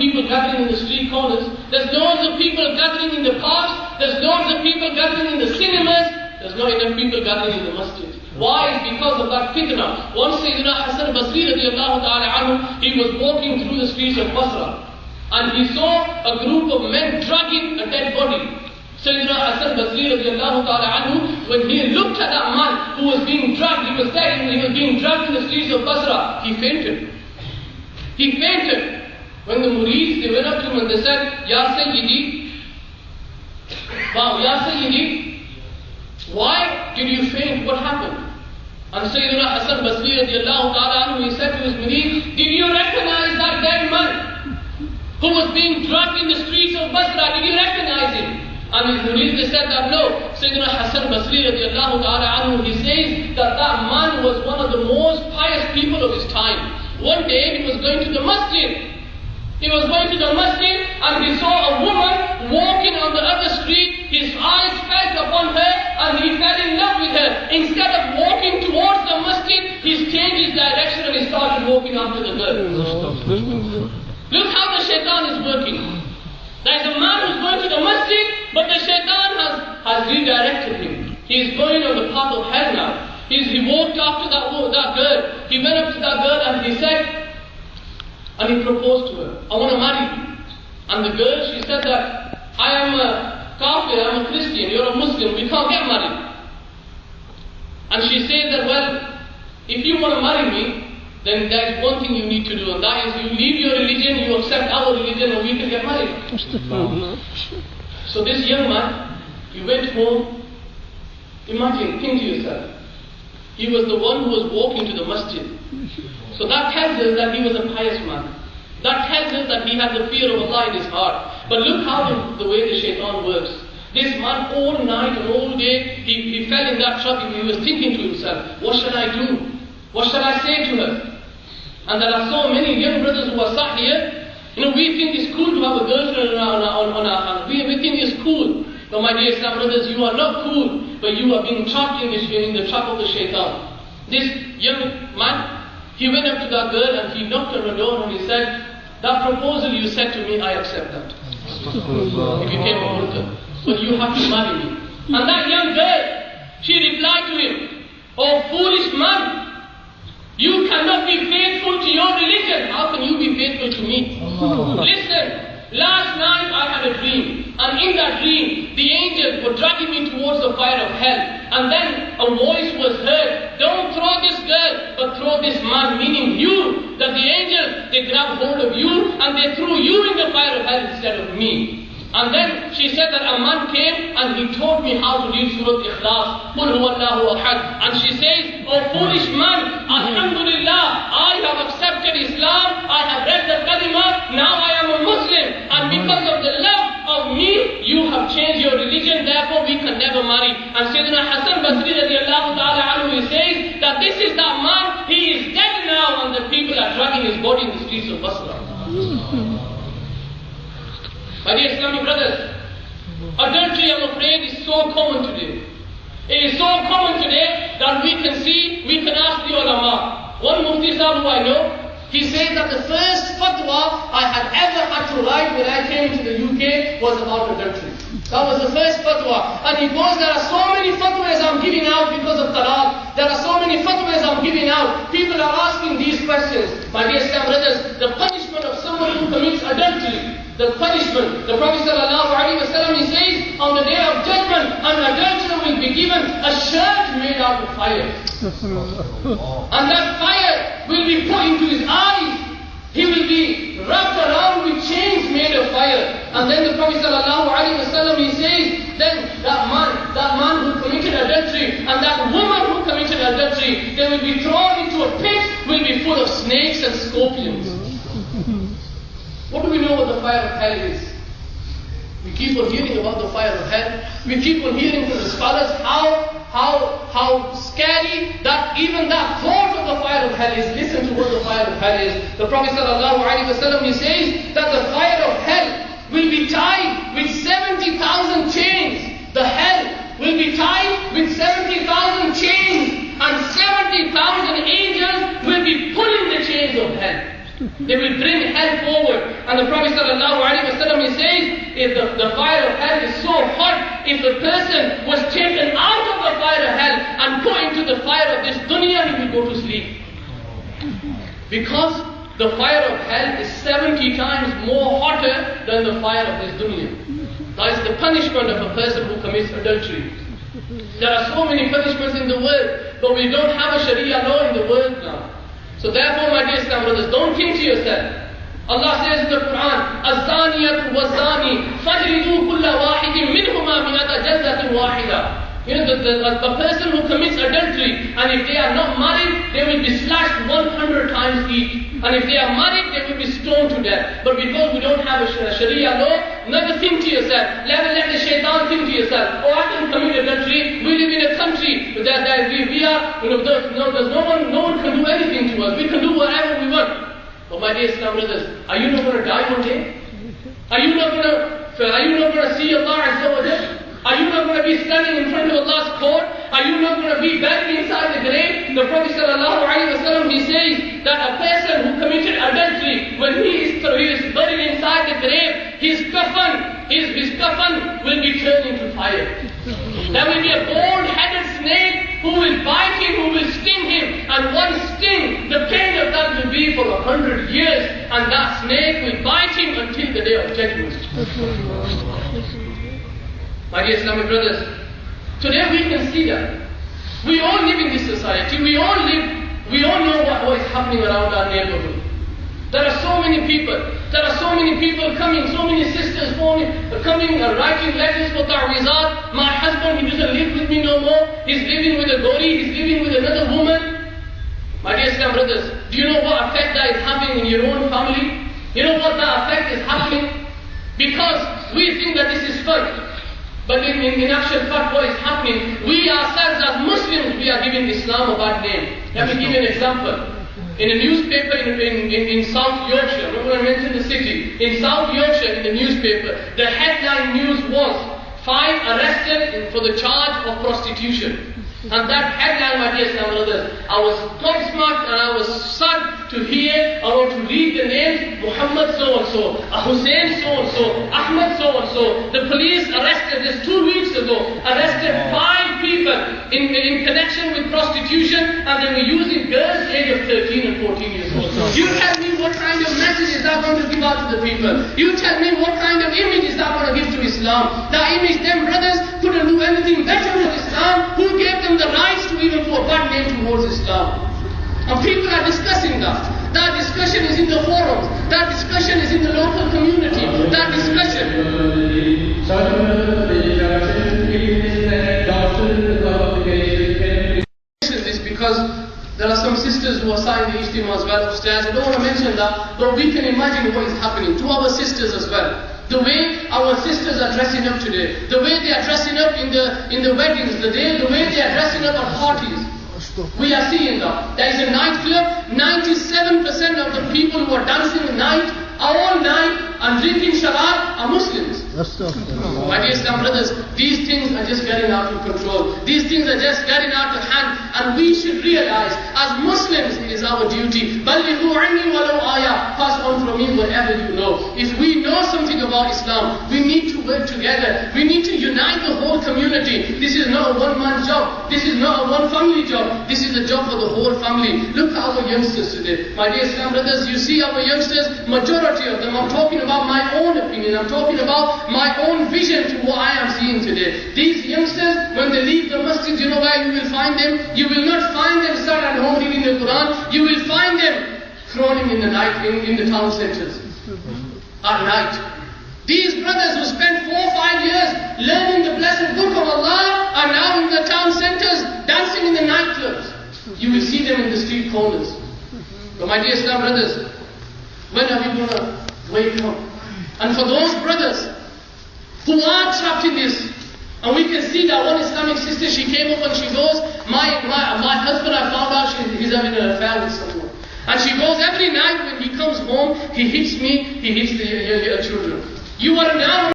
people gathering in the street corners. There's loads of people gathering in the parks. There's loads of people gathering in the cinemas. There's not enough people gathering in the masjid. Why? Because of that fitna. Once Sayyidina Hassan Basri radiallahu ta'ala anhu, he was walking through the streets of Basra. And he saw a group of men dragging a dead body. Sayyidina Hassan Basri radiallahu ta'ala anhu, when he looked at that man who was being dragged, he was dead, he was being dragged in the streets of Basra, he fainted. He fainted. When the murids, they went up to him and they said, Ya Sayyidi, wow, Ya Sayyidi, why did you faint? What happened? And Sayyidina Hassan Basri radiallahu ta'ala anhu, he said to his murid, did you recognize that dead man who was being dragged in the streets of Basra? Did you recognize him? And his murid, they said that no. Sayyidina Hassan Basri radiallahu ta'ala anhu, he says that that man was one of the most pious people of his time. One day he was going to the masjid. He was going to the masjid and he saw a woman walking on the other street. His eyes fell upon her and he fell in love with her. Instead of walking towards the masjid, he changed his direction and he started walking after the girl. Look how the shaitan is working. There is a man who's going to the masjid, but the shaitan has redirected him. He is going on the path of hell now. He walked after that girl. He went up to that girl and he said, and he proposed to her, I want to marry you. And the girl, she said that, I am a kafir, I am a Christian, you're a Muslim, we can't get married. And she said that, well, if you want to marry me, then there is one thing you need to do, and that is you leave your religion, you accept our religion, and we can get married. So this young man, he went home. Imagine, think to yourself, he was the one who was walking to the masjid. So that tells us that he was a pious man. That tells us that he had the fear of Allah in his heart. But look how the way the shaitan works. This man all night and all day, he fell in that trap. He was thinking to himself, what shall I do? What shall I say to her? And there are so many young brothers who are sat here. We think it's cool to have a girlfriend we think it's cool. But my dear Islam brothers, you are not cool, but you are being trapped in the trap of the shaitan. This young man, he went up to that girl and he knocked on her door and he said, that proposal you said to me, I accept that. He became a Muslim. But you have to marry me. And that young girl, she replied to him, oh foolish man, you cannot be faithful to your religion. How can you be faithful to me? Listen, last night I had a dream. And in that dream, the angels were dragging me towards the fire of hell. And then a voice was heard, don't throw this girl, but throw this man, meaning you. That the angels, they grabbed hold of you and they threw you in the fire of hell instead of me. And then she said that a man came and he taught me how to read Surah Ikhlas, Qul huwallahu ahad. And she says, oh foolish man, alhamdulillah, I have accepted Islam, I have read the kalima, now I am a Muslim. And because of the love of me, you have changed your religion, therefore we can never marry. And Sayyidina Hassan Basri radiallahu ta'ala anhu says that this is that man, he is dead now and the people are dragging his body in the streets of Basra. My dear Islamic brothers, adultery, I'm afraid, is so common today. It is so common today that we can ask the ulama. One mufti sahib who I know, he says that the first fatwa I had ever had to write when I came to the UK was about adultery. That was the first fatwa. And he goes, there are so many fatwas I'm giving out because of talaq. There are so many fatwas I'm giving out. People are asking these questions. My dear Islam brothers, the punishment of someone who commits adultery, the punishment, the Prophet ﷺ, he says, on the day of judgment, an adulterer will be given a shirt made out of fire. And that fire will be put into his eyes. He will be wrapped around with chains made of fire. And then the Prophet ﷺ, he says, then that man who committed adultery and that woman who committed adultery, they will be thrown into a pit, will be full of snakes and scorpions. What do we know what the fire of hell is? We keep on hearing about the fire of hell. We keep on hearing from the scholars how scary that even that thought of the fire of hell is. Listen to what the fire of hell is. The Prophet ﷺ, he says that the fire of hell will be tied with 70,000 chains. The hell will be tied with 70,000 chains, and 70,000 angels will be pulling the chains of hell. They They will bring hell forward. And the Prophet ﷺ, he says, if the fire of hell is so hot, if the person was taken out of the fire of hell and put into the fire of this dunya, he will go to sleep. Because the fire of hell is 70 times more hotter than the fire of this dunya. That is the punishment of a person who commits adultery. There are so many punishments in the world, but we don't have a Sharia law in the world now. So therefore, my dear Islam brothers, don't think to yourself. Allah says in the Quran, "Az-zaniyatu waz-zani fajlidu kulla wahidin minhuma mi'ata jaldatin wahida." You know, the person who commits adultery, and if they are not married, they will be slashed 100 times each. And if they are married, they will be stoned to death. But because we don't have a Sharia law, never think to yourself. Never let the shaitan think to yourself, oh, I can commit adultery. We live in a country that we are, there's no one can do anything to us. We can do whatever we want. But my dear Islam brothers, are you not going to die one day? Are you not going to see Allah Azza wa Jalla? Are you not going to be standing in front of Allah's court? Are you not going to be buried inside the grave? The Prophet ﷺ, he says that a person who committed adultery, when he is buried inside the grave, his kafan will be turned into fire. There will be a bald-headed snake who will bite him, who will sting him, and one sting, the pain of that will be for 100 years, and that snake will bite him until the day of judgment. My dear Islamic brothers, today we can see that. We all live in this society. We all know what is happening around our neighborhood. There are so many people. There are so many people coming, so many sisters coming, writing letters for ta'wizat. My husband, he doesn't live with me no more. He's living with a gori, he's living with another woman. My dear Islam brothers, do you know what effect that is having in your own family? You know what that effect is having? Because we think that this is fun. But in actual fact, what is happening, we ourselves as Muslims, we are giving Islam a bad name. Let me give you an example. In a newspaper in South Yorkshire, I'm not going to mention the city, in South Yorkshire, in the newspaper, the headline news was, 5 arrested for the charge of prostitution. And that headline, my dear Islam brothers, I was gobsmacked and I was sad to hear, or to read the names, Muhammad so-and-so, Hussein so-and-so, Ahmad so-and-so. The police arrested, this 2 weeks ago, arrested 5 people in connection with prostitution, and they were using girls age of 13 and 14 years old. You tell me what kind of message is that going to give out to the people? You tell me what kind of image is that going to give to Islam? That image, them brothers couldn't do anything better with Islam. Who gave them the rights to even put a bad name towards Islam? And people are discussing that. That discussion is in the forums. That discussion is in the local community. That discussion. This because there are some sisters who are signed the Itjima as well upstairs. I don't want to mention that, but we can imagine what is happening to our sisters as well. The way our sisters are dressing up today, the way they are dressing up in the weddings, the way they are dressing up at parties. We are seeing that. There is a nightclub, 97% of the people who are dancing at night, all night, and drinking sharab are Muslims. My dear Islam brothers, these things are just getting out of control. These things are just getting out of hand, and we should realize, as Muslims, it is our duty. Balighu anni walau ayah, pass on from me whatever you know. If we know something about Islam, we need to work together. We need to unite the whole community. This is not a one-man job. This is not a one-family job. This is a job for the whole family. Look at our youngsters today. My dear Islam brothers, you see our youngsters, majority of them, I'm talking about my own opinion, I'm talking about my own vision to what I am seeing today. These youngsters, when they leave the masjid, you know where you will find them? You will not find them sat at home reading the Quran. You will find them crawling in the night in the town centers at night. These brothers who spent 4 or 5 years learning the blessed book of Allah are now in the town centers dancing in the nightclubs. You will see them in the street corners. But my dear Islam brothers, when are we going to wake up? And for those brothers who are trapped in this, and we can see that one Islamic sister, she came up and she goes, my husband, I found out he's having an affair with someone. And she goes, every night when he comes home, he hits me, he hits the children. You are now